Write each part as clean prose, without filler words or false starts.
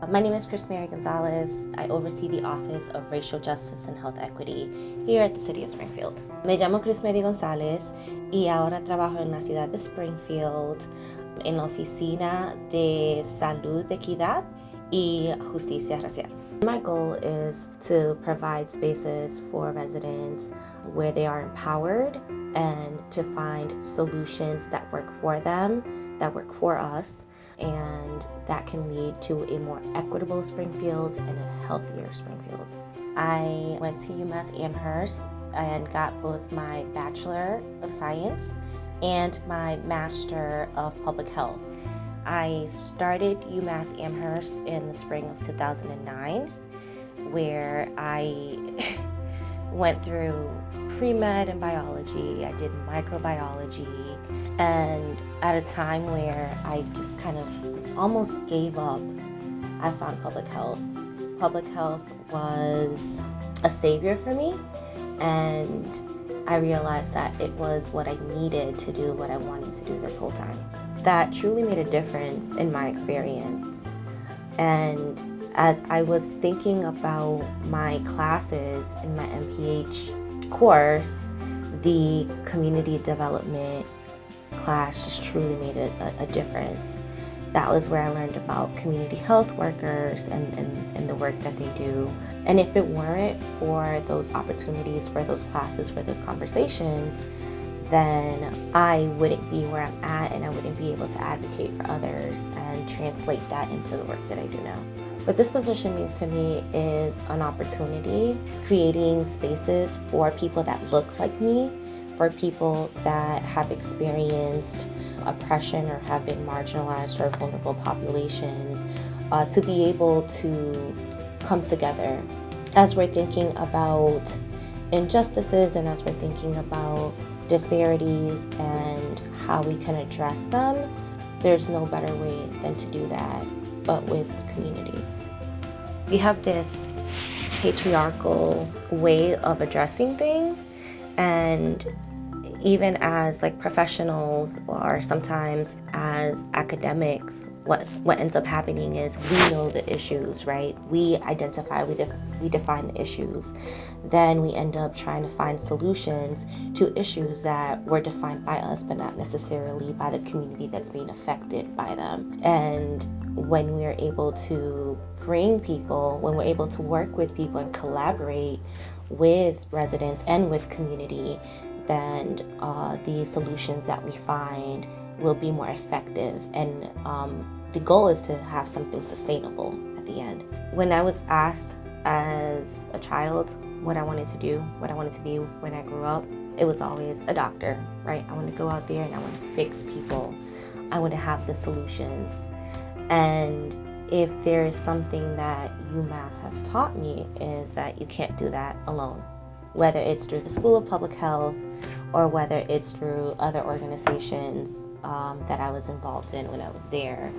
My name is Chrismery Gonzalez. I oversee the Office of Racial Justice and Health Equity here at the City of Springfield. Me llamo Chrismery Gonzalez y ahora trabajo en la ciudad de Springfield en la Oficina de Salud, Equidad y Justicia Racial. My goal is to provide spaces for residents where they are empowered and to find solutions that work for them, that work for us, and that can lead to a more equitable Springfield and a healthier Springfield. I went to UMass Amherst and got both my Bachelor of Science and my Master of Public Health. I started UMass Amherst in the spring of 2009, where I went through pre-med and biology. I did microbiology, and at a time where I just kind of almost gave up, I found public health. Public health was a savior for me, and I realized that it was what I needed to do what I wanted to do this whole time. That truly made a difference in my experience. And as I was thinking about my classes in my MPH course, the community development class just truly made a difference. That was where I learned about community health workers and the work that they do. And if it weren't for those opportunities, for those classes, for those conversations, then I wouldn't be where I'm at, and I wouldn't be able to advocate for others and translate that into the work that I do now. What this position means to me is an opportunity, creating spaces for people that look like me, for people that have experienced oppression or have been marginalized or vulnerable populations, to be able to come together as we're thinking about injustices and as we're thinking about disparities and how we can address them. There's no better way than to do that, but with community. We have this patriarchal way of addressing things, and even as professionals or sometimes as academics, what ends up happening is we know the issues, right? We identify, we define the issues. Then we end up trying to find solutions to issues that were defined by us, but not necessarily by the community that's being affected by them. And when we're able to bring people, when we're able to work with people and collaborate with residents and with community, then the solutions that we find will be more effective. And the goal is to have something sustainable at the end. When I was asked as a child what I wanted to do, what I wanted to be when I grew up, it was always a doctor, right? I want to go out there and I want to fix people. I want to have the solutions. And if there is something that UMass has taught me, is that you can't do that alone. Whether it's through the School of Public Health or whether it's through other organizations that I was involved in when I was there.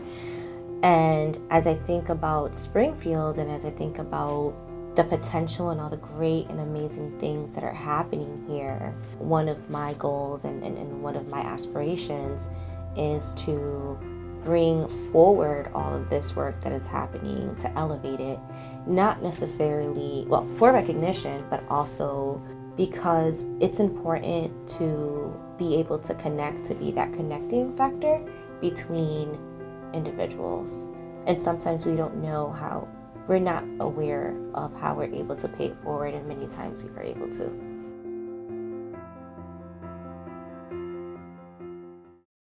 And as I think about Springfield and as I think about the potential and all the great and amazing things that are happening here, one of my goals and one of my aspirations is to bring forward all of this work that is happening, to elevate it, not necessarily, well, for recognition, but also because it's important to be able to connect, to be that connecting factor between individuals. And sometimes we don't know how, we're not aware of how we're able to pay it forward, and many times we are able to.